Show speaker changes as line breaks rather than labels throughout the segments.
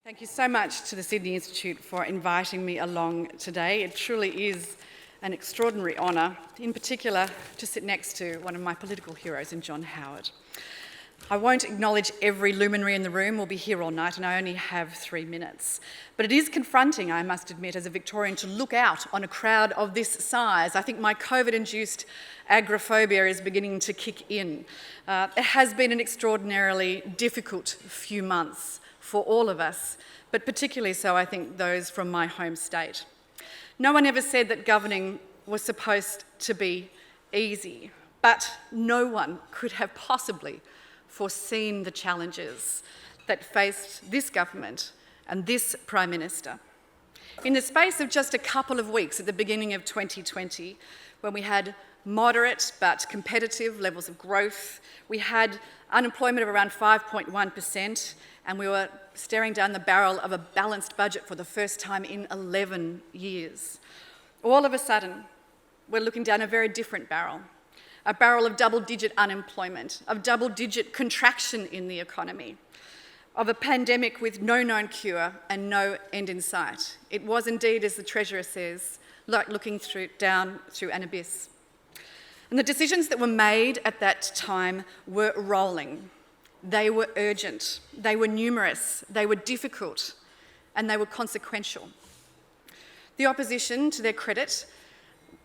Thank you so much to the Sydney Institute for inviting me along today. It truly is an extraordinary honour, in particular to sit next to one of my political heroes in John Howard. I won't acknowledge every luminary in the room. We'll be here all night and I only have 3 minutes. But it is confronting, I must admit, as a Victorian to look out on a crowd of this size. I think my COVID-induced agoraphobia is beginning to kick in. It has been an extraordinarily difficult few months for all of us, but particularly so, I think, those from my home state. No one ever said that governing was supposed to be easy, but no one could have possibly foreseen the challenges that faced this government and this Prime Minister. In the space of just a couple of weeks at the beginning of 2020, when we had moderate but competitive levels of growth, we had unemployment of around 5.1%, and we were staring down the barrel of a balanced budget for the first time in 11 years. All of a sudden, we're looking down a very different barrel, a barrel of double-digit unemployment, of double-digit contraction in the economy, of a pandemic with no known cure and no end in sight. It was indeed, as the Treasurer says, like looking down through an abyss. And the decisions that were made at that time were rolling. They were urgent, they were numerous, they were difficult, and they were consequential. The opposition, to their credit,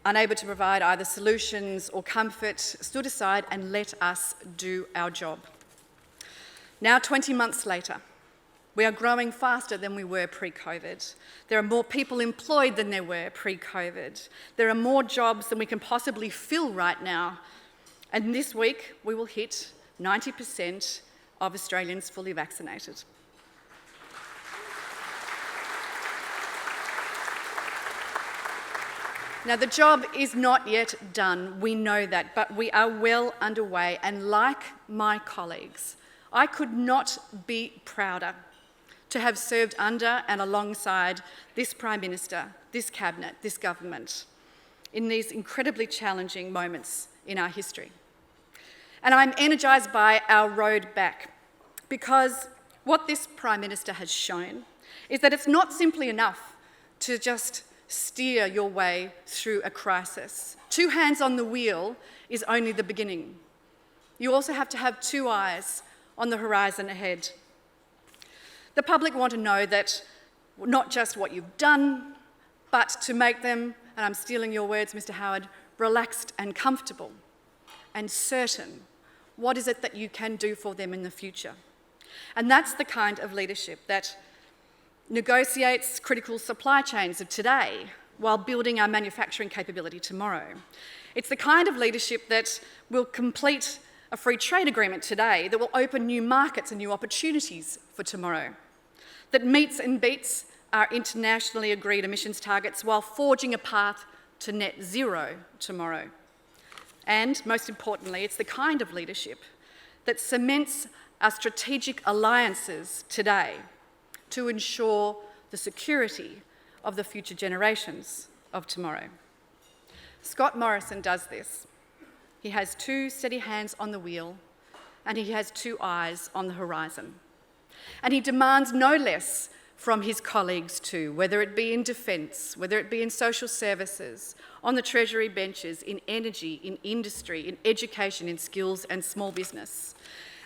unable to provide either solutions or comfort, stood aside and let us do our job. Now, 20 months later, we are growing faster than we were pre-COVID. There are more people employed than there were pre-COVID. There are more jobs than we can possibly fill right now. And this week, we will hit 90% of Australians fully vaccinated. Now, the job is not yet done, we know that, but we are well underway, and like my colleagues, I could not be prouder to have served under and alongside this Prime Minister, this Cabinet, this government, in these incredibly challenging moments in our history. And I'm energised by our road back, because what this Prime Minister has shown is that it's not simply enough to just steer your way through a crisis. 2 hands on the wheel is only the beginning. You also have to have 2 eyes on the horizon ahead. The public want to know that not just what you've done, but to make them, and I'm stealing your words, Mr. Howard, relaxed and comfortable and certain. What is it that you can do for them in the future? And that's the kind of leadership that negotiates critical supply chains of today while building our manufacturing capability tomorrow. It's the kind of leadership that will complete a free trade agreement today, that will open new markets and new opportunities for tomorrow, that meets and beats our internationally agreed emissions targets while forging a path to net zero tomorrow. And most importantly, it's the kind of leadership that cements our strategic alliances today to ensure the security of the future generations of tomorrow. Scott Morrison does this. He has 2 steady hands on the wheel and he has 2 eyes on the horizon. And he demands no less from his colleagues too, whether it be in defence, whether it be in social services, on the Treasury benches, in energy, in industry, in education, in skills and small business.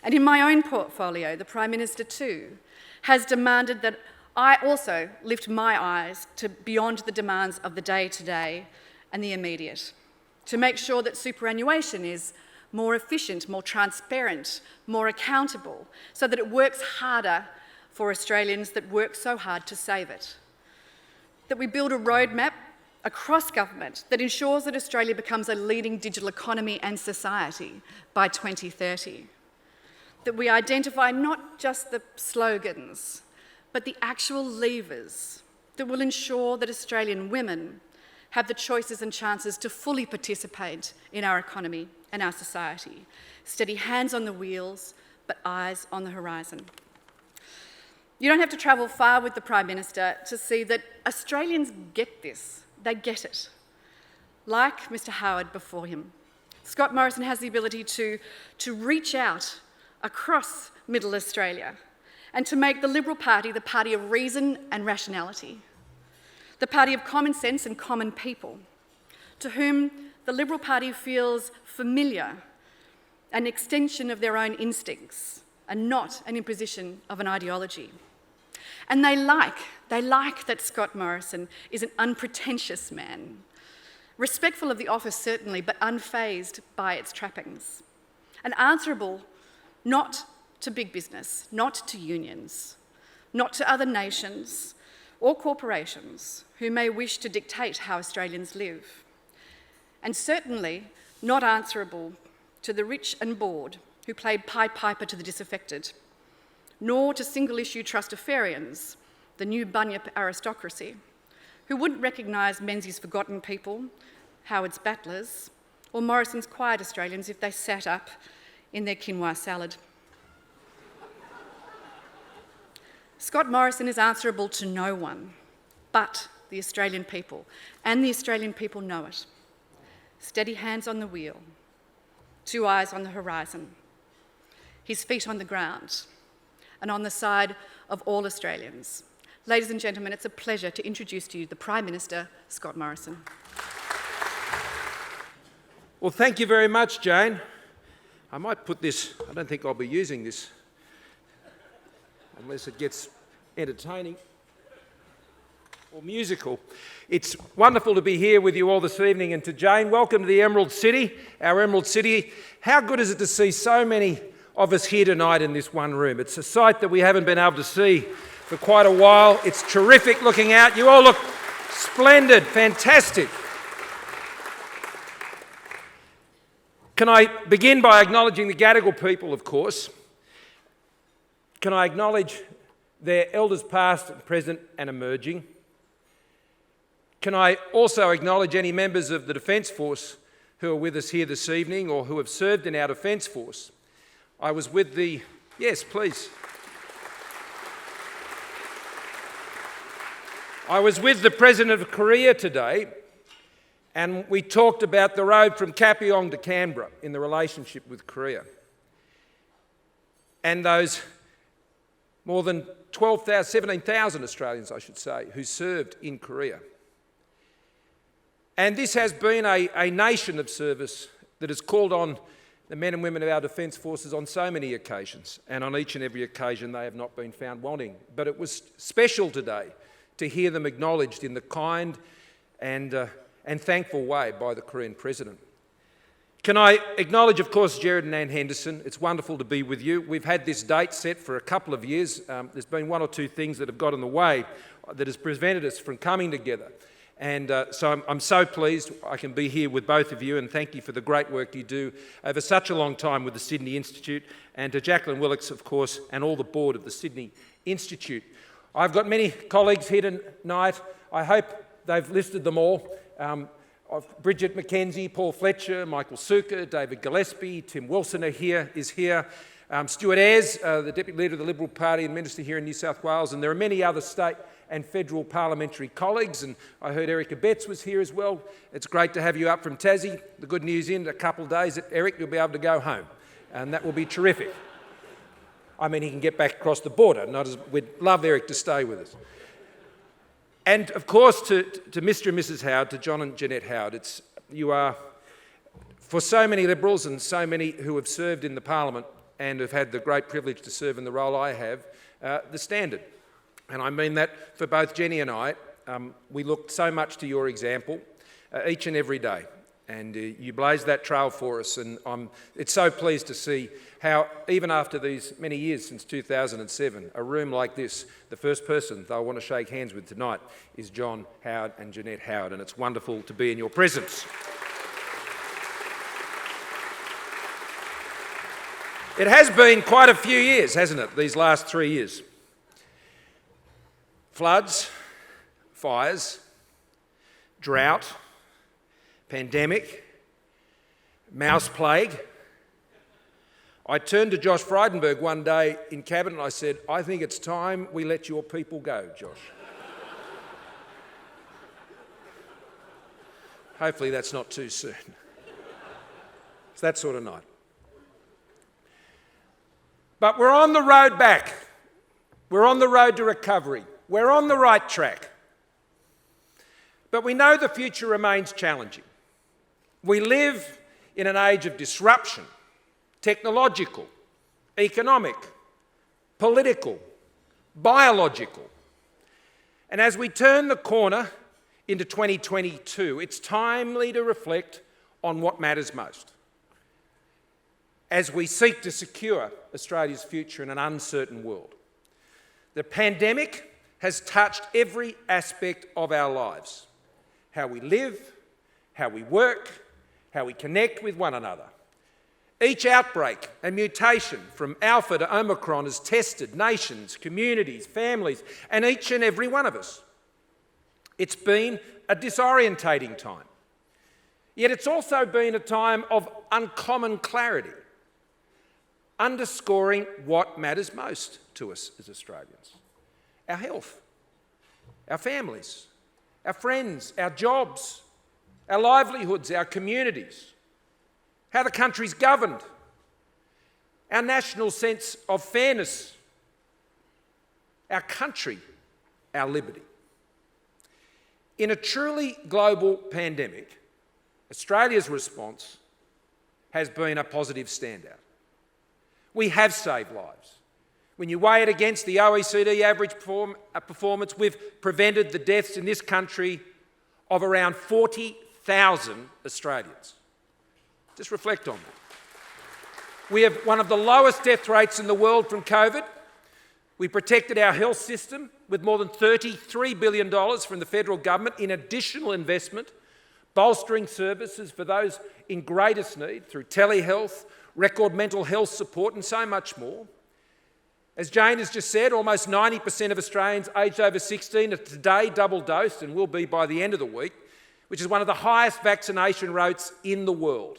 And in my own portfolio, the Prime Minister too has demanded that I also lift my eyes to beyond the demands of the day-to-day and the immediate, to make sure that superannuation is more efficient, more transparent, more accountable, so that it works harder for Australians that work so hard to save it. That we build a roadmap across government that ensures that Australia becomes a leading digital economy and society by 2030. That we identify not just the slogans, but the actual levers that will ensure that Australian women have the choices and chances to fully participate in our economy and our society. Steady hands on the wheels, but eyes on the horizon. You don't have to travel far with the Prime Minister to see that Australians get this. They get it. Like Mr. Howard before him, Scott Morrison has the ability to reach out across Middle Australia and to make the Liberal Party the party of reason and rationality, the party of common sense and common people, to whom the Liberal Party feels familiar, an extension of their own instincts and not an imposition of an ideology. And they like that Scott Morrison is an unpretentious man, respectful of the office certainly, but unfazed by its trappings, and answerable not to big business, not to unions, not to other nations or corporations who may wish to dictate how Australians live, and certainly not answerable to the rich and bored who played Pied Piper to the disaffected, nor to single-issue trustafarians, the new Bunyip aristocracy, who wouldn't recognise Menzies' forgotten people, Howard's battlers, or Morrison's quiet Australians if they sat up in their quinoa salad. Scott Morrison is answerable to no one but the Australian people, and the Australian people know it. Steady hands on the wheel, 2 eyes on the horizon, his feet on the ground, and on the side of all Australians. Ladies and gentlemen, it's a pleasure to introduce to you the Prime Minister, Scott Morrison.
Well, thank you very much, Jane. I might put this, I don't think I'll be using this unless it gets entertaining or musical. It's wonderful to be here with you all this evening, and to Jane, welcome to the Emerald City, our Emerald City. How good is it to see so many of us here tonight in this one room? It's a sight that we haven't been able to see for quite a while. It's terrific looking out. You all look splendid, fantastic. Can I begin by acknowledging the Gadigal people, of course? Can I acknowledge their elders past, present and emerging? Can I also acknowledge any members of the Defence Force who are with us here this evening or who have served in our Defence Force? I was with the... Yes, please. I was with the President of Korea today, and we talked about the road from Kapyong to Canberra in the relationship with Korea. And those more than 17,000 Australians, I should say, who served in Korea. And this has been a nation of service that has called on the men and women of our Defence Forces on so many occasions, and on each and every occasion they have not been found wanting. But it was special today to hear them acknowledged in the kind and thankful way by the Korean President. Can I acknowledge, of course, Gerard and Ann Henderson? It's wonderful to be with you. We've had this date set for a couple of years. There's been one or two things that have got in the way that has prevented us from coming together. And so I'm so pleased I can be here with both of you, and thank you for the great work you do over such a long time with the Sydney Institute, and to Jacqueline Willocks, of course, and all the board of the Sydney Institute. I've got many colleagues here tonight. I hope they've listed them all. Bridget McKenzie, Paul Fletcher, Michael Suker, David Gillespie, Tim Wilson is here. Stuart Ayres, the Deputy Leader of the Liberal Party and Minister here in New South Wales, and there are many other state and federal parliamentary colleagues, and I heard Erica Betts was here as well. It's great to have you up from Tassie. The good news in a couple of days, Eric, you'll be able to go home, and that will be terrific. I mean, he can get back across the border. We'd love Eric to stay with us. And of course, to Mr. and Mrs. Howard, to John and Jeanette Howard, you are, for so many Liberals and so many who have served in the Parliament and have had the great privilege to serve in the role I have, the standard. And I mean that for both Jenny and I. We look so much to your example each and every day. And you blaze that trail for us. And it's so pleased to see how, even after these many years since 2007, a room like this, the first person they'll want to shake hands with tonight is John Howard and Jeanette Howard. And it's wonderful to be in your presence. It has been quite a few years, hasn't it, these last 3 years? Floods, fires, drought, pandemic, mouse plague. I turned to Josh Frydenberg one day in Cabinet and I said, I think it's time we let your people go, Josh. Hopefully that's not too soon. It's that sort of night. But we're on the road back. We're on the road to recovery. We're on the right track. But we know the future remains challenging. We live in an age of disruption, technological, economic, political, biological. And as we turn the corner into 2022, it's timely to reflect on what matters most as we seek to secure Australia's future in an uncertain world. The pandemic has touched every aspect of our lives: how we live, how we work, how we connect with one another. Each outbreak and mutation from Alpha to Omicron has tested nations, communities, families, and each and every one of us. It's been a disorientating time. Yet it's also been a time of uncommon clarity, underscoring what matters most to us as Australians: our health, our families, our friends, our jobs, our livelihoods, our communities, how the country's governed, our national sense of fairness, our country, our liberty. In a truly global pandemic, Australia's response has been a positive standout. We have saved lives. When you weigh it against the OECD average performance, we've prevented the deaths in this country of around 40,000 Australians. Just reflect on that. We have one of the lowest death rates in the world from COVID. We protected our health system with more than $33 billion from the federal government in additional investment, bolstering services for those in greatest need through telehealth, record mental health support, and so much more. As Jane has just said, almost 90% of Australians aged over 16 are today double-dosed and will be by the end of the week, which is one of the highest vaccination rates in the world.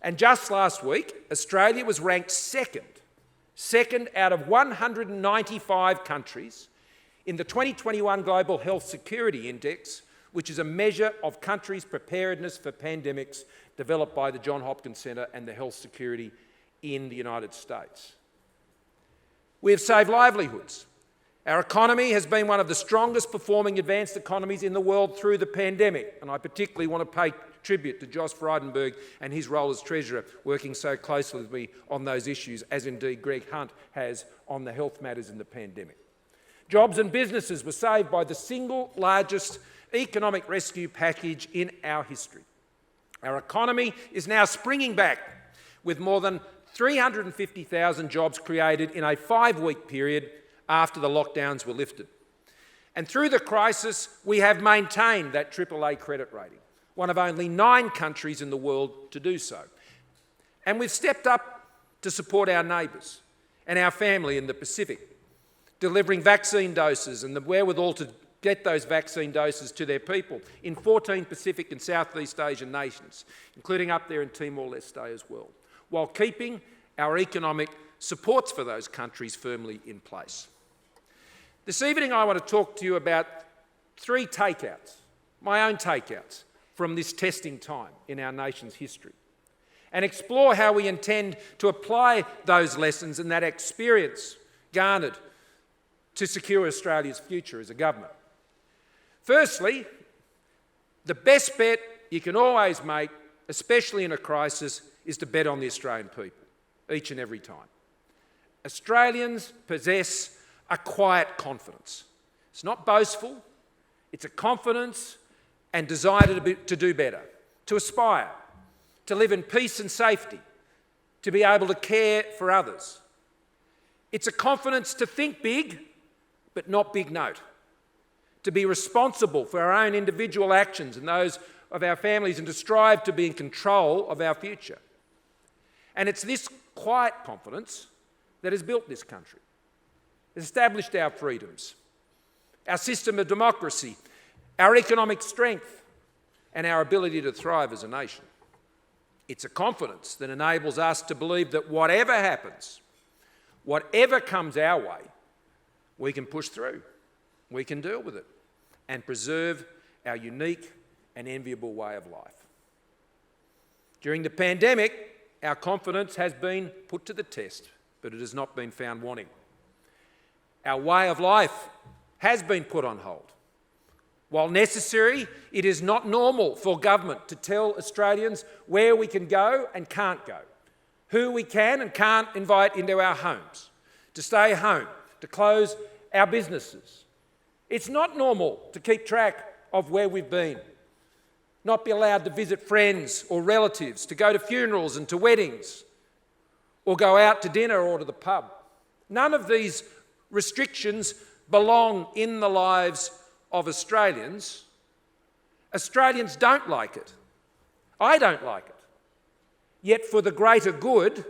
And just last week, Australia was ranked second out of 195 countries in the 2021 Global Health Security Index, which is a measure of countries' preparedness for pandemics developed by the Johns Hopkins Centre and the Health Security in the United States. We have saved livelihoods. Our economy has been one of the strongest performing advanced economies in the world through the pandemic, and I particularly want to pay tribute to Josh Frydenberg and his role as Treasurer, working so closely with me on those issues, as indeed Greg Hunt has on the health matters in the pandemic. Jobs and businesses were saved by the single largest economic rescue package in our history. Our economy is now springing back, with more than 350,000 jobs created in a 5-week period after the lockdowns were lifted. And through the crisis, we have maintained that AAA credit rating, one of only 9 countries in the world to do so. And we've stepped up to support our neighbours and our family in the Pacific, delivering vaccine doses and the wherewithal to get those vaccine doses to their people in 14 Pacific and Southeast Asian nations, including up there in Timor-Leste as well, while keeping our economic supports for those countries firmly in place. This evening I want to talk to you about 3 takeouts, my own takeouts, from this testing time in our nation's history, and explore how we intend to apply those lessons and that experience garnered to secure Australia's future as a government. Firstly, the best bet you can always make, especially in a crisis, is to bet on the Australian people, each and every time. Australians possess a quiet confidence. It's not boastful, it's a confidence and desire to do better, to aspire, to live in peace and safety, to be able to care for others. It's a confidence to think big, but not big note, to be responsible for our own individual actions and those of our families, and to strive to be in control of our future. And it's this quiet confidence that has built this country, established our freedoms, our system of democracy, our economic strength, and our ability to thrive as a nation. It's a confidence that enables us to believe that whatever happens, whatever comes our way, we can push through, we can deal with it, and preserve our unique and enviable way of life. During the pandemic, our confidence has been put to the test, but it has not been found wanting. Our way of life has been put on hold. While necessary, it is not normal for government to tell Australians where we can go and can't go, who we can and can't invite into our homes, to stay home, to close our businesses. It's not normal to keep track of where we've been, not be allowed to visit friends or relatives, to go to funerals and to weddings, or go out to dinner or to the pub. None of these restrictions belong in the lives of Australians. Australians don't like it. I don't like it. Yet for the greater good,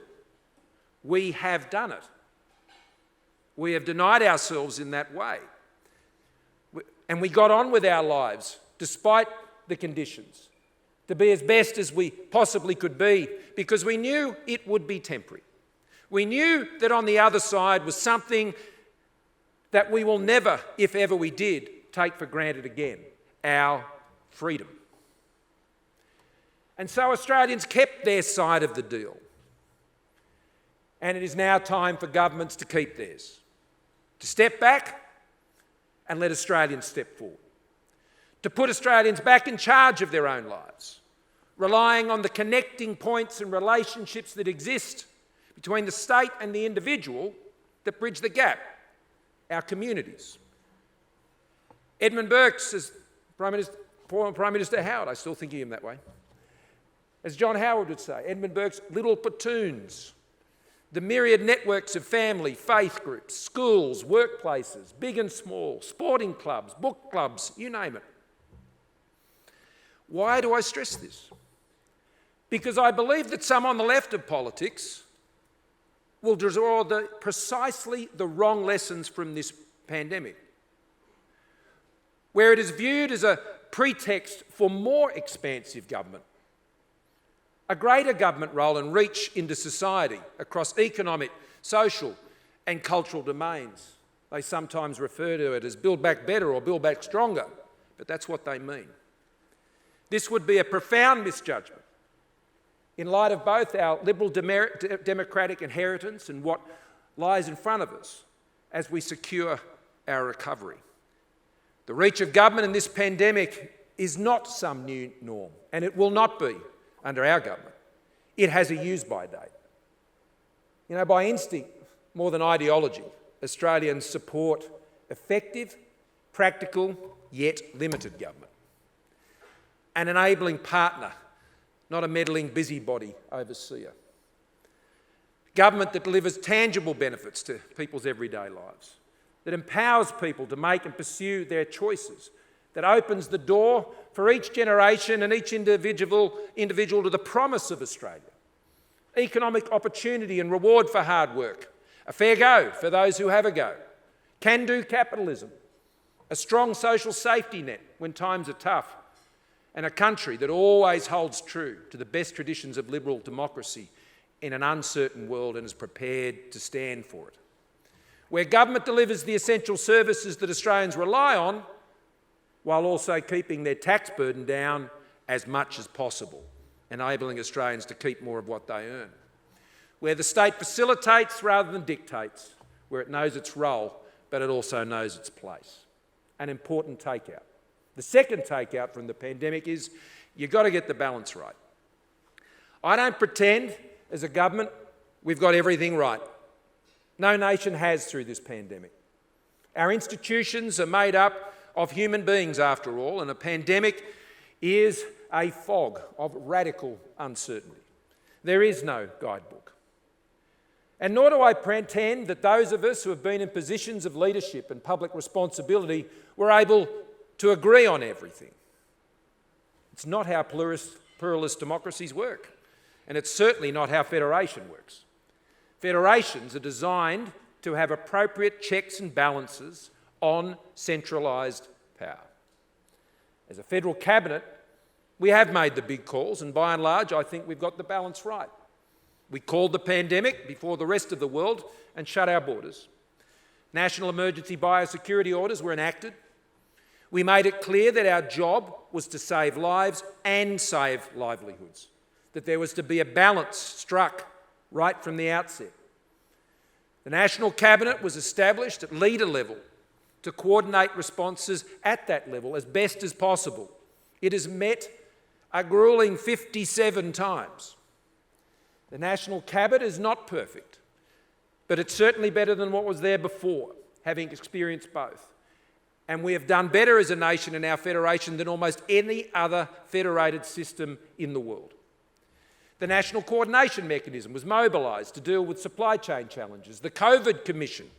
we have done it. We have denied ourselves in that way. And we got on with our lives despite the conditions, to be as best as we possibly could be, because we knew it would be temporary. We knew that on the other side was something that we will never, if ever we did, take for granted again: our freedom. And so Australians kept their side of the deal. And it is now time for governments to keep theirs, to step back and let Australians step forward, to put Australians back in charge of their own lives, relying on the connecting points and relationships that exist between the state and the individual that bridge the gap, our communities. Edmund Burke, as former Prime Minister Howard, I still think of him that way, as John Howard would say, Edmund Burke's little platoons, the myriad networks of family, faith groups, schools, workplaces, big and small, sporting clubs, book clubs, you name it. Why do I stress this? Because I believe that some on the left of politics will draw precisely the wrong lessons from this pandemic, where it is viewed as a pretext for more expansive government, a greater government role and reach into society across economic, social and cultural domains. They sometimes refer to it as build back better or build back stronger, but that's what they mean. This would be a profound misjudgment in light of both our liberal democratic inheritance and what lies in front of us as we secure our recovery. The reach of government in this pandemic is not some new norm, and it will not be under our government. It has a use-by date. You know, by instinct, more than ideology, Australians support effective, practical, yet limited government. An enabling partner, not a meddling busybody overseer. Government that delivers tangible benefits to people's everyday lives, that empowers people to make and pursue their choices, that opens the door for each generation and each individual to the promise of Australia. Economic opportunity and reward for hard work, a fair go for those who have a go, can-do capitalism, a strong social safety net when times are tough, and a country that always holds true to the best traditions of liberal democracy in an uncertain world and is prepared to stand for it. Where government delivers the essential services that Australians rely on, while also keeping their tax burden down as much as possible, enabling Australians to keep more of what they earn. Where the state facilitates rather than dictates, where it knows its role, but it also knows its place. An important takeout. The second takeout from the pandemic is you've got to get the balance right. I don't pretend, as a government, we've got everything right. No nation has through this pandemic. Our institutions are made up of human beings, after all, and a pandemic is a fog of radical uncertainty. There is no guidebook. And nor do I pretend that those of us who have been in positions of leadership and public responsibility were able to agree on everything. It's not how pluralist democracies work, and it's certainly not how federation works. Federations are designed to have appropriate checks and balances on centralised power. As a federal cabinet, we have made the big calls, and by and large, I think we've got the balance right. We called the pandemic before the rest of the world and shut our borders. National emergency biosecurity orders were enacted. We made it clear that our job was to save lives and save livelihoods, that there was to be a balance struck right from the outset. The National Cabinet was established at leader level to coordinate responses at that level as best as possible. It has met a gruelling 57 times. The National Cabinet is not perfect, but it's certainly better than what was there before, having experienced both. And we have done better as a nation in our federation than almost any other federated system in the world. The National Coordination Mechanism was mobilised to deal with supply chain challenges. The COVID Commission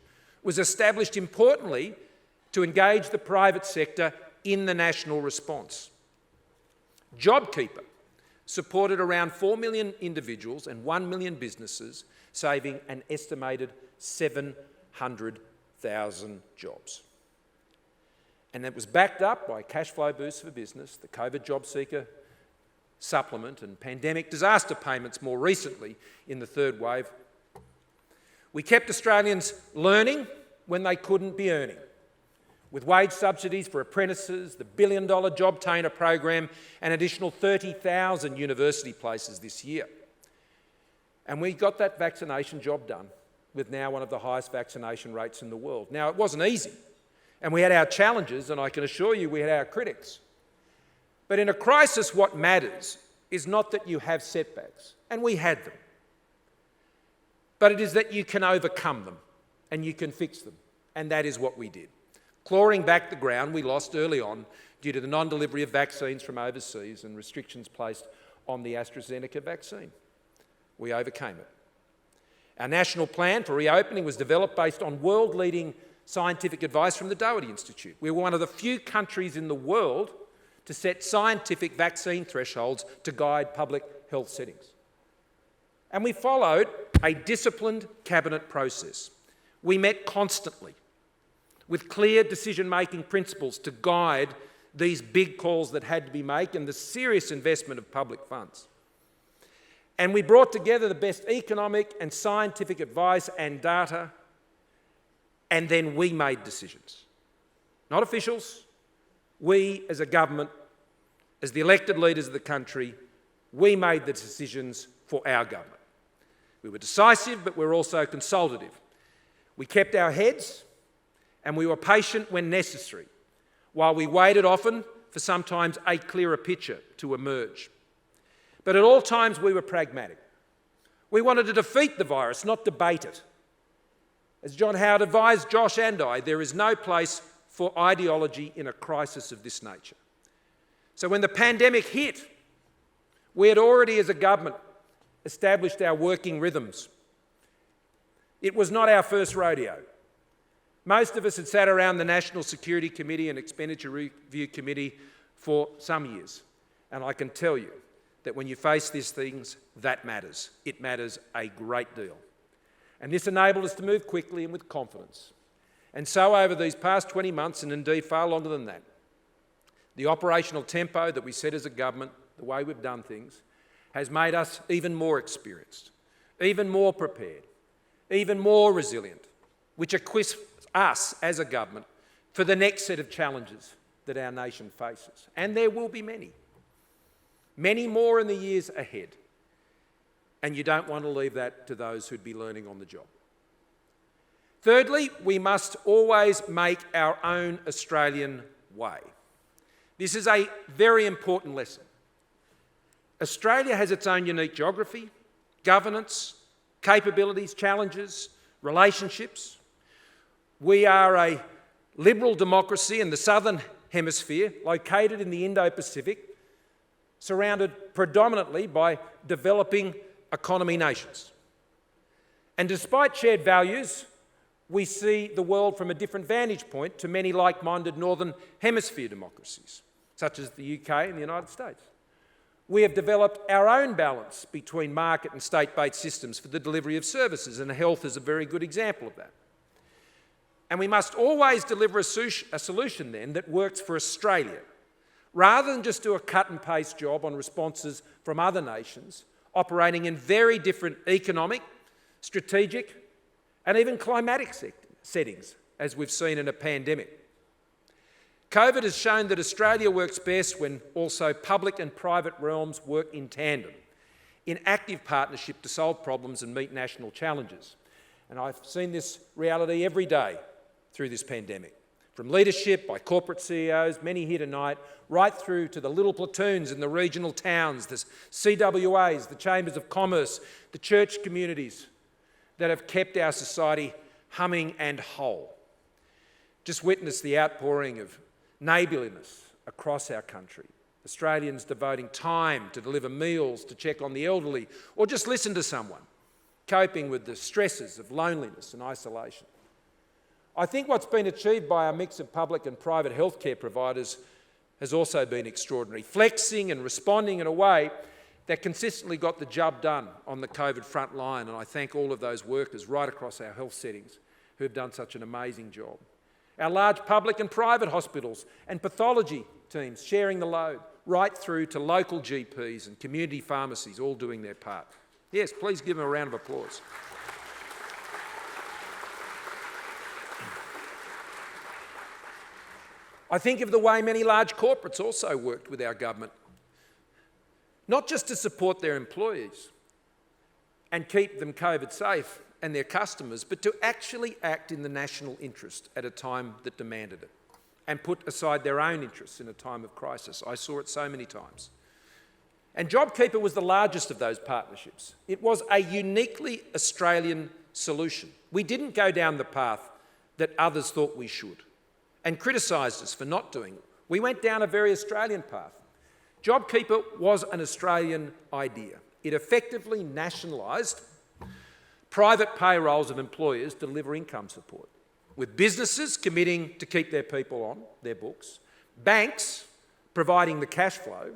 was established importantly to engage the private sector in the national response. JobKeeper supported around 4 million individuals and 1 million businesses, saving an estimated 700,000 jobs. And that was backed up by cash flow boosts for business, the COVID Job Seeker Supplement and pandemic disaster payments more recently in the third wave. We kept Australians learning when they couldn't be earning, with wage subsidies for apprentices, the $1 billion JobTainer program and additional 30,000 university places this year. And we got that vaccination job done with now one of the highest vaccination rates in the world. Now, it wasn't easy, and we had our challenges, and I can assure you we had our critics. But in a crisis, what matters is not that you have setbacks, and we had them, but it is that you can overcome them and you can fix them, and that is what we did. Clawing back the ground we lost early on due to the non-delivery of vaccines from overseas and restrictions placed on the AstraZeneca vaccine. We overcame it. Our national plan for reopening was developed based on world-leading scientific advice from the Doherty Institute. We were one of the few countries in the world to set scientific vaccine thresholds to guide public health settings. And we followed a disciplined cabinet process. We met constantly with clear decision-making principles to guide these big calls that had to be made and the serious investment of public funds. And we brought together the best economic and scientific advice and data, and then we made decisions. Not officials. We, as a government, as the elected leaders of the country, we made the decisions for our government. We were decisive, but we were also consultative. We kept our heads, and we were patient when necessary, while we waited often for sometimes a clearer picture to emerge. But at all times we were pragmatic. We wanted to defeat the virus, not debate it. As John Howard advised Josh and I, there is no place for ideology in a crisis of this nature. So when the pandemic hit, we had already as a government established our working rhythms. It was not our first rodeo. Most of us had sat around the National Security Committee and Expenditure Review Committee for some years, and I can tell you that when you face these things, that matters. It matters a great deal. And this enabled us to move quickly and with confidence. And so over these past 20 months, and indeed far longer than that, the operational tempo that we set as a government, the way we've done things, has made us even more experienced, even more prepared, even more resilient, which equips us as a government for the next set of challenges that our nation faces. And there will be many, many more in the years ahead. And you don't want to leave that to those who'd be learning on the job. Thirdly, we must always make our own Australian way. This is a very important lesson. Australia has its own unique geography, governance, capabilities, challenges, relationships. We are a liberal democracy in the southern hemisphere, located in the Indo-Pacific, surrounded predominantly by developing economy nations. And despite shared values, we see the world from a different vantage point to many like-minded northern hemisphere democracies, such as the UK and the United States. We have developed our own balance between market and state-based systems for the delivery of services, and health is a very good example of that. And we must always deliver a solution then that works for Australia, rather than just do a cut-and-paste job on responses from other nations operating in very different economic, strategic, and even climatic settings, as we've seen in a pandemic. COVID has shown that Australia works best when also public and private realms work in tandem, in active partnership to solve problems and meet national challenges. And I've seen this reality every day through this pandemic. From leadership by corporate CEOs, many here tonight, right through to the little platoons in the regional towns, the CWAs, the chambers of commerce, the church communities that have kept our society humming and whole. Just witness the outpouring of neighbourliness across our country. Australians devoting time to deliver meals, to check on the elderly, or just listen to someone, coping with the stresses of loneliness and isolation. I think what's been achieved by our mix of public and private healthcare providers has also been extraordinary, flexing and responding in a way that consistently got the job done on the COVID front line, and I thank all of those workers right across our health settings who have done such an amazing job. Our large public and private hospitals and pathology teams sharing the load, right through to local GPs and community pharmacies all doing their part. Yes, please give them a round of applause. I think of the way many large corporates also worked with our government, not just to support their employees and keep them COVID safe and their customers, but to actually act in the national interest at a time that demanded it and put aside their own interests in a time of crisis. I saw it so many times. And JobKeeper was the largest of those partnerships. It was a uniquely Australian solution. We didn't go down the path that others thought we should and criticised us for not doing it. We went down a very Australian path. JobKeeper was an Australian idea. It effectively nationalised private payrolls of employers deliver income support, with businesses committing to keep their people on their books, banks providing the cash flow,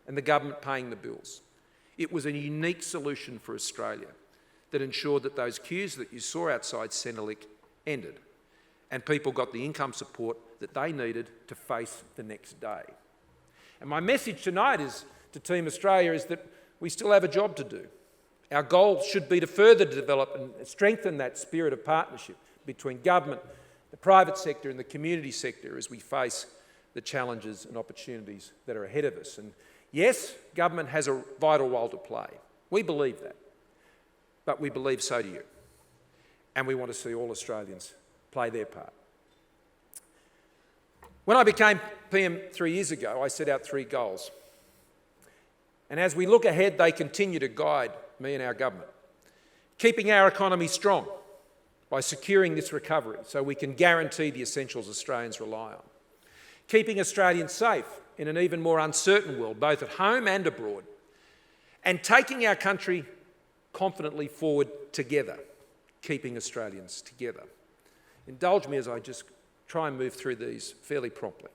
and the government paying the bills. It was a unique solution for Australia that ensured that those queues that you saw outside Centrelink ended and people got the income support that they needed to face the next day. And my message tonight is to Team Australia is that we still have a job to do. Our goal should be to further develop and strengthen that spirit of partnership between government, the private sector and the community sector as we face the challenges and opportunities that are ahead of us. And yes, government has a vital role to play. We believe that. But we believe so do you. And we want to see all Australians play their part. When I became PM 3 years ago, I set out 3 goals. And as we look ahead, they continue to guide me and our government. Keeping our economy strong by securing this recovery so we can guarantee the essentials Australians rely on. Keeping Australians safe in an even more uncertain world, both at home and abroad. And taking our country confidently forward together, keeping Australians together. Indulge me as I just try and move through these fairly promptly.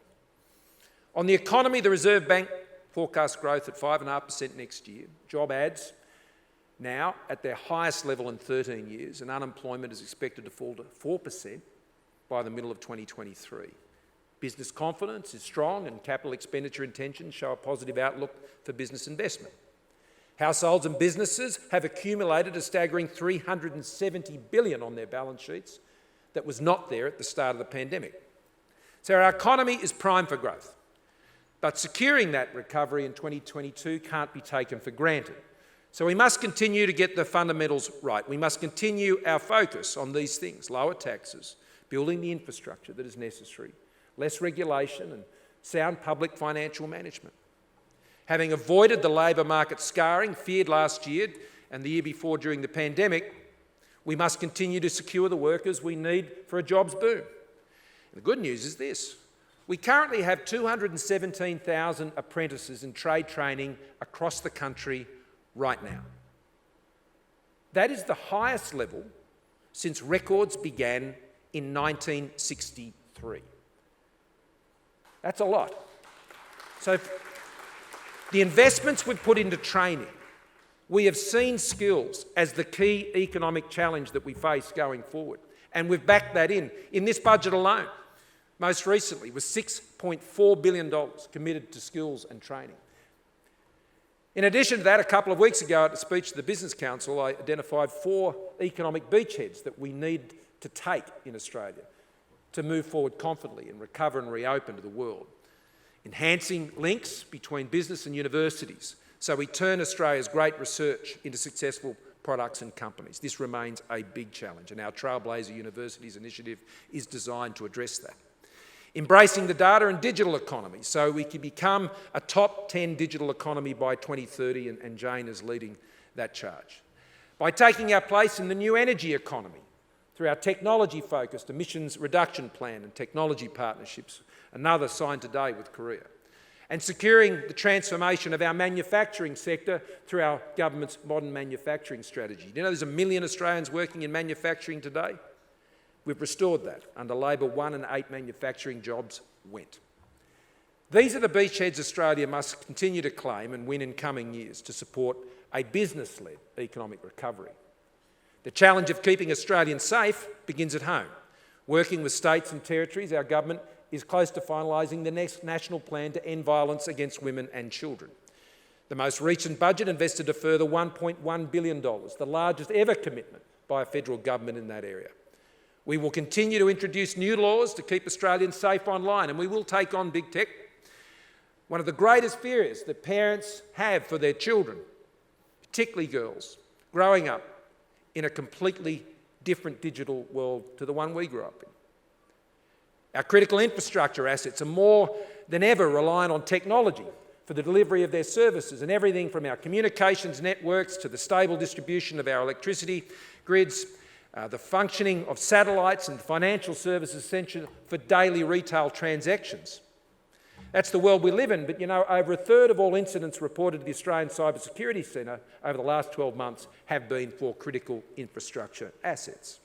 On the economy, the Reserve Bank forecasts growth at 5.5% next year. Job ads now at their highest level in 13 years, and unemployment is expected to fall to 4% by the middle of 2023. Business confidence is strong and capital expenditure intentions show a positive outlook for business investment. Households and businesses have accumulated a staggering $370 billion on their balance sheets that was not there at the start of the pandemic. So our economy is primed for growth. But securing that recovery in 2022 can't be taken for granted. So we must continue to get the fundamentals right. We must continue our focus on these things: lower taxes, building the infrastructure that is necessary, less regulation and sound public financial management. Having avoided the labour market scarring feared last year and the year before during the pandemic, we must continue to secure the workers we need for a jobs boom. And the good news is this: we currently have 217,000 apprentices in trade training across the country right now. That is the highest level since records began in 1963. That's a lot. So the investments we've put into training, we have seen skills as the key economic challenge that we face going forward. And we've backed that in this budget alone. Most recently was $6.4 billion committed to skills and training. In addition to that, a couple of weeks ago at the speech to the Business Council, I identified 4 economic beachheads that we need to take in Australia to move forward confidently and recover and reopen to the world. Enhancing links between business and universities so we turn Australia's great research into successful products and companies. This remains a big challenge, and our Trailblazer Universities initiative is designed to address that. Embracing the data and digital economy so we can become a top 10 digital economy by 2030, and Jane is leading that charge. By taking our place in the new energy economy through our technology-focused emissions reduction plan and technology partnerships, another signed today with Korea. And securing the transformation of our manufacturing sector through our government's modern manufacturing strategy. You know there's 1 million Australians working in manufacturing today? We've restored that. Under Labor, 1 in 8 manufacturing jobs went. These are the beachheads Australia must continue to claim and win in coming years to support a business-led economic recovery. The challenge of keeping Australians safe begins at home. Working with states and territories, our government is close to finalising the next national plan to end violence against women and children. The most recent budget invested a further $1.1 billion, the largest ever commitment by a federal government in that area. We will continue to introduce new laws to keep Australians safe online, and we will take on big tech. One of the greatest fears that parents have for their children, particularly girls, growing up in a completely different digital world to the one we grew up in. Our critical infrastructure assets are more than ever reliant on technology for the delivery of their services, and everything from our communications networks to the stable distribution of our electricity grids, the functioning of satellites and financial services essential for daily retail transactions. That's the world we live in, but you know, over a third of all incidents reported to the Australian Cyber Security Centre over the last 12 months have been for critical infrastructure assets.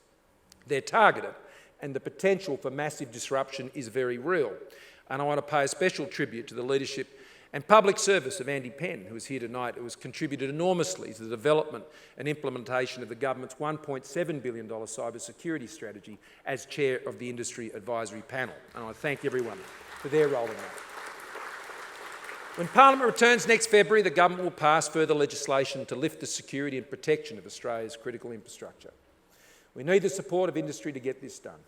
They're targeted, and the potential for massive disruption is very real. And I want to pay a special tribute to the leadership and public service of Penn, who is here tonight, who has contributed enormously to the development and implementation of the government's $1.7 billion cyber security strategy as chair of the Industry Advisory Panel. And I thank everyone for their role in that. When Parliament returns next February, the government will pass further legislation to lift the security and protection of Australia's critical infrastructure. We need the support of industry to get this done.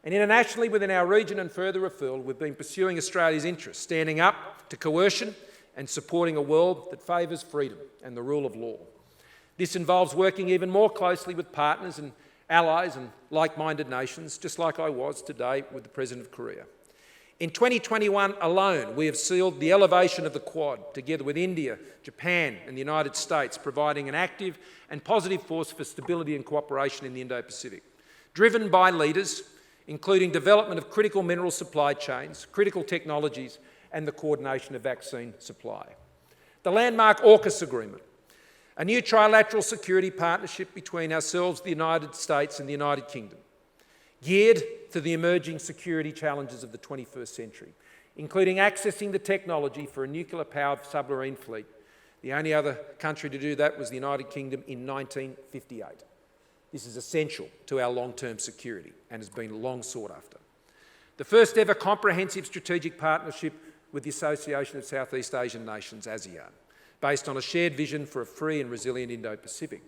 And internationally, within our region and further afield, we've been pursuing Australia's interests, standing up to coercion and supporting a world that favours freedom and the rule of law. This involves working even more closely with partners and allies and like-minded nations, just like I was today with the President of Korea. In 2021 alone, we have sealed the elevation of the Quad, together with India, Japan and the United States, providing an active and positive force for stability and cooperation in the Indo-Pacific, driven by leaders including development of critical mineral supply chains, critical technologies and the coordination of vaccine supply. The landmark AUKUS agreement, a new trilateral security partnership between ourselves, the United States and the United Kingdom, geared to the emerging security challenges of the 21st century, including accessing the technology for a nuclear-powered submarine fleet. The only other country to do that was the United Kingdom in 1958. This is essential to our long-term security and has been long sought after. The first ever comprehensive strategic partnership with the Association of Southeast Asian Nations, ASEAN, based on a shared vision for a free and resilient Indo-Pacific,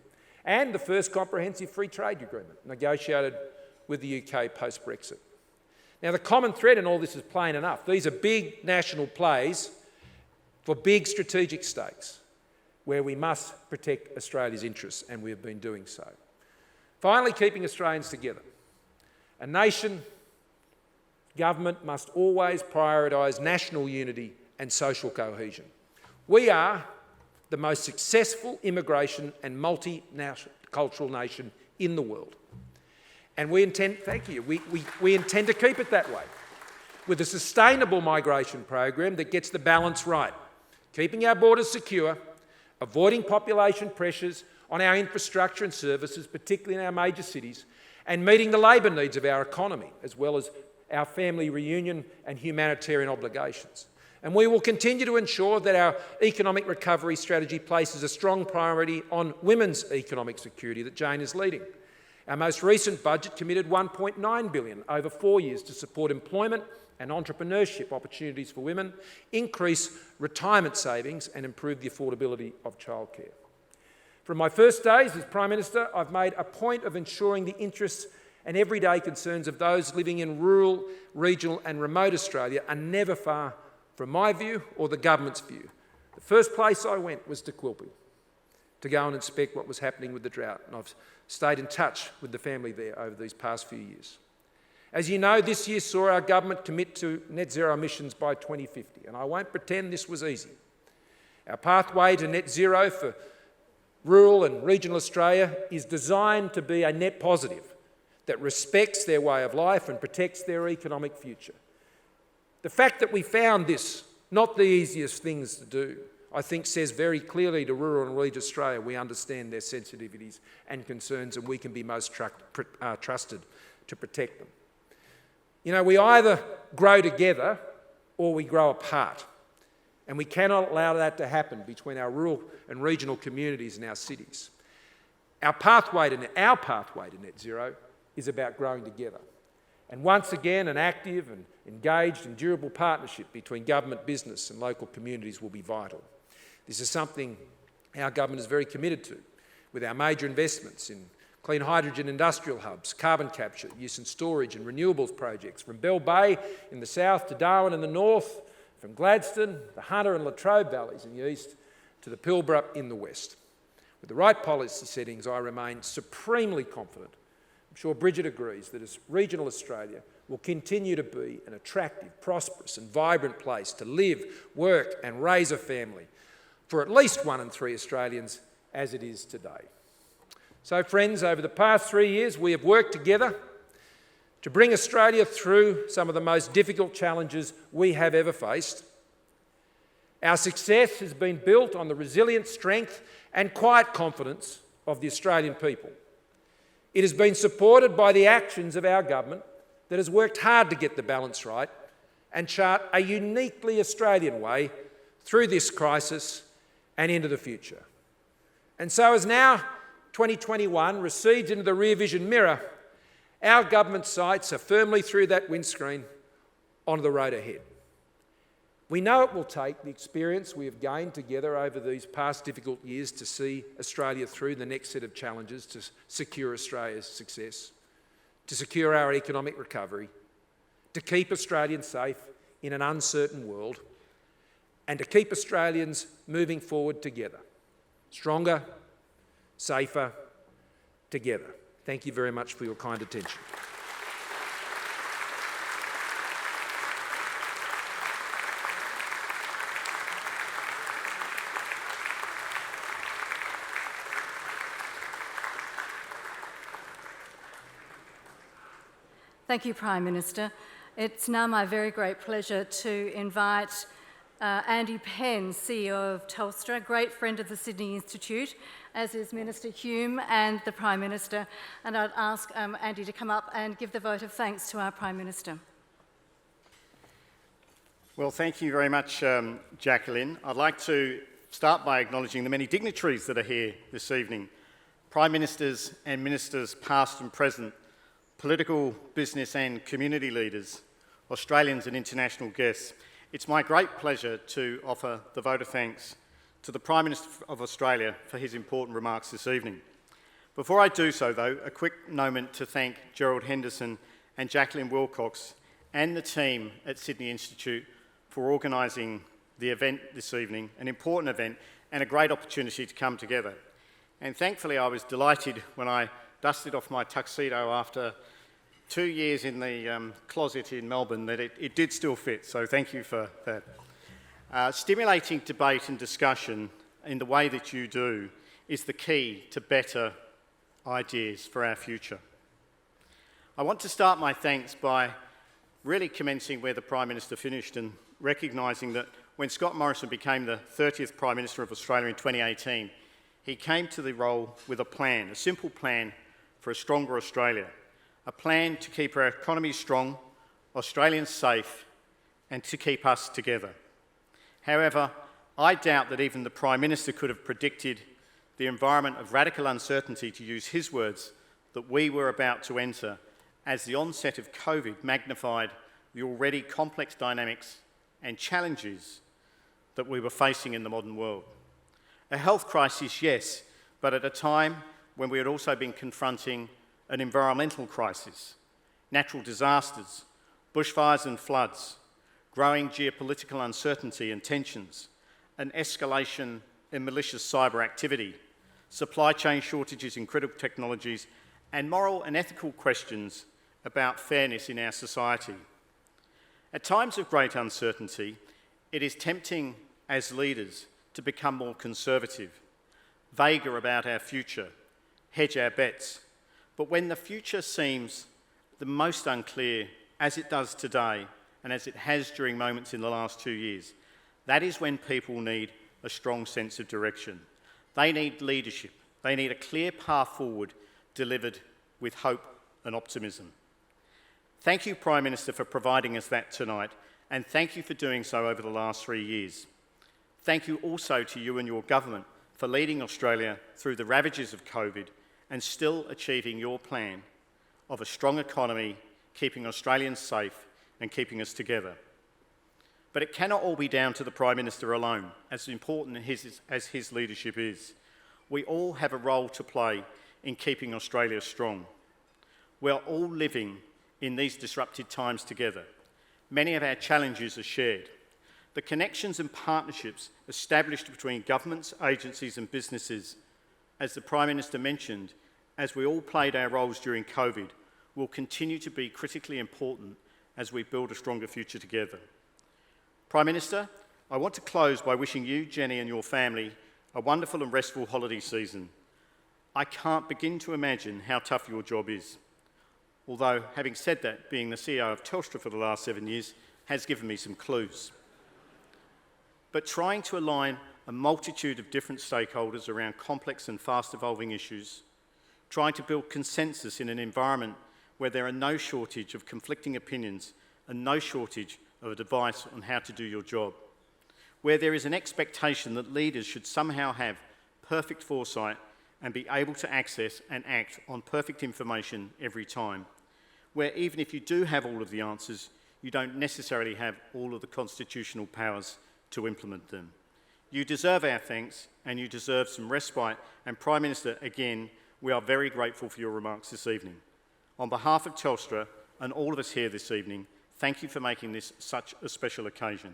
and the first comprehensive free trade agreement negotiated with the UK post-Brexit. Now, the common thread in all this is plain enough. These are big national plays for big strategic stakes where we must protect Australia's interests, and we have been doing so. Finally, keeping Australians together. A nation, government must always prioritise national unity and social cohesion. We are the most successful immigration and multicultural nation in the world. And we intend, thank you, we intend to keep it that way, with a sustainable migration program that gets the balance right, keeping our borders secure, avoiding population pressures on our infrastructure and services, particularly in our major cities, and meeting the labour needs of our economy, as well as our family reunion and humanitarian obligations. And we will continue to ensure that our economic recovery strategy places a strong priority on women's economic security that Jane is leading. Our most recent budget committed $1.9 billion over 4 years to support employment and entrepreneurship opportunities for women, increase retirement savings and improve the affordability of childcare. From my first days as Prime Minister, I've made a point of ensuring the interests and everyday concerns of those living in rural, regional and remote Australia are never far from my view or the government's view. The first place I went was to Quilpie. to go and inspect what was happening with the drought, and I've stayed in touch with the family there over these past few years. As you know, this year saw our government commit to net zero emissions by 2050, and I won't pretend this was easy. Our pathway to net zero for rural and regional Australia is designed to be a net positive that respects their way of life and protects their economic future. The fact that we found this not the easiest things to do, I think says very clearly to rural and regional Australia we understand their sensitivities and concerns, and we can be most trusted to protect them. You know, we either grow together or we grow apart, and we cannot allow that to happen between our rural and regional communities and our cities. Our pathway to net zero is about growing together. And once again, an active and engaged and durable partnership between government, business and local communities will be vital. This is something our government is very committed to, with our major investments in clean hydrogen industrial hubs, carbon capture, use and storage and renewables projects, from Bell Bay in the south to Darwin in the north, from Gladstone, the Hunter and Latrobe valleys in the east to the Pilbara in the west. With the right policy settings, I remain supremely confident. I'm sure Bridget agrees that as regional Australia will continue to be an attractive, prosperous and vibrant place to live, work and raise a family for at least 1 in 3 Australians as it is today. So friends, over the past 3 years we have worked together to bring Australia through some of the most difficult challenges we have ever faced. Our success has been built on the resilient strength and quiet confidence of the Australian people. It has been supported by the actions of our government that has worked hard to get the balance right and chart a uniquely Australian way through this crisis and into the future. And so as now 2021 recedes into the rear vision mirror, our government sights are firmly through that windscreen onto the road ahead. We know it will take the experience we have gained together over these past difficult years to see Australia through the next set of challenges to secure Australia's success, to secure our economic recovery, to keep Australians safe in an uncertain world, and to keep Australians moving forward together, stronger, safer, together. Thank you very much for your kind attention.
Thank you, Prime Minister. It's now my very great pleasure to invite Andy Penn, CEO of Telstra, a great friend of the Sydney Institute, as is Minister Hume and the Prime Minister. And I'd ask Andy to come up and give the vote of thanks to our Prime Minister.
Well, thank you very much, Jacqueline. I'd like to start by acknowledging the many dignitaries that are here this evening, Prime Ministers and Ministers past and present, political, business and community leaders, Australians and international guests. It's my great pleasure to offer the vote of thanks to the Prime Minister of Australia for his important remarks this evening. Before I do so, though, a quick moment to thank Gerald Henderson and Jacqueline Wilcox and the team at Sydney Institute for organising the event this evening, an important event and a great opportunity to come together. And thankfully, I was delighted when I dusted off my tuxedo after 2 years in the closet in Melbourne that it did still fit, so thank you for that. Stimulating debate and discussion in the way that you do is the key to better ideas for our future. I want to start my thanks by really commencing where the Prime Minister finished and recognising that when Scott Morrison became the 30th Prime Minister of Australia in 2018, he came to the role with a plan, a simple plan for a stronger Australia, a plan to keep our economy strong, Australians safe, and to keep us together. However, I doubt that even the Prime Minister could have predicted the environment of radical uncertainty, to use his words, that we were about to enter as the onset of COVID magnified the already complex dynamics and challenges that we were facing in the modern world. A health crisis, yes, but at a time when we had also been confronting an environmental crisis, natural disasters, bushfires and floods, growing geopolitical uncertainty and tensions, an escalation in malicious cyber activity, supply chain shortages in critical technologies, and moral and ethical questions about fairness in our society. At times of great uncertainty, it is tempting as leaders to become more conservative, vaguer about our future, hedge our bets. But when the future seems the most unclear, as it does today, and as it has during moments in the last 2 years, that is when people need a strong sense of direction. They need leadership. They need a clear path forward delivered with hope and optimism. Thank you, Prime Minister, for providing us that tonight, and thank you for doing so over the last 3 years. Thank you also to you and your government for leading Australia through the ravages of COVID and still achieving your plan of a strong economy, keeping Australians safe and keeping us together. But it cannot all be down to the Prime Minister alone, as important as his leadership is. We all have a role to play in keeping Australia strong. We are all living in these disrupted times together. Many of our challenges are shared. The connections and partnerships established between governments, agencies and businesses, as the Prime Minister mentioned, as we all played our roles during COVID, will continue to be critically important as we build a stronger future together. Prime Minister, I want to close by wishing you, Jenny and your family a wonderful and restful holiday season. I can't begin to imagine how tough your job is. Although, having said that, being the CEO of Telstra for the last 7 years has given me some clues. But trying to align a multitude of different stakeholders around complex and fast-evolving issues, trying to build consensus in an environment where there are no shortage of conflicting opinions and no shortage of advice on how to do your job, where there is an expectation that leaders should somehow have perfect foresight and be able to access and act on perfect information every time, where even if you do have all of the answers, you don't necessarily have all of the constitutional powers to implement them. You deserve our thanks and you deserve some respite. And Prime Minister, again, we are very grateful for your remarks this evening. On behalf of Telstra and all of us here this evening, thank you for making this such a special occasion.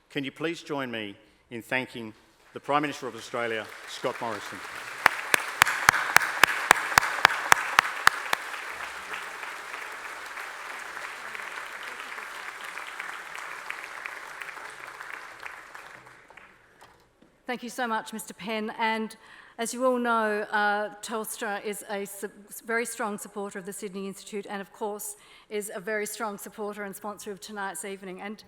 Can you please join me in thanking the Prime Minister of Australia, Scott Morrison.
Thank you so much, Mr. Penn. And as you all know, Telstra is a very strong supporter of the Sydney Institute and, of course, is a very strong supporter and sponsor of tonight's evening. And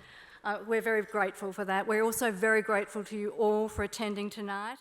we're very grateful for that. We're also very grateful to you all for attending tonight.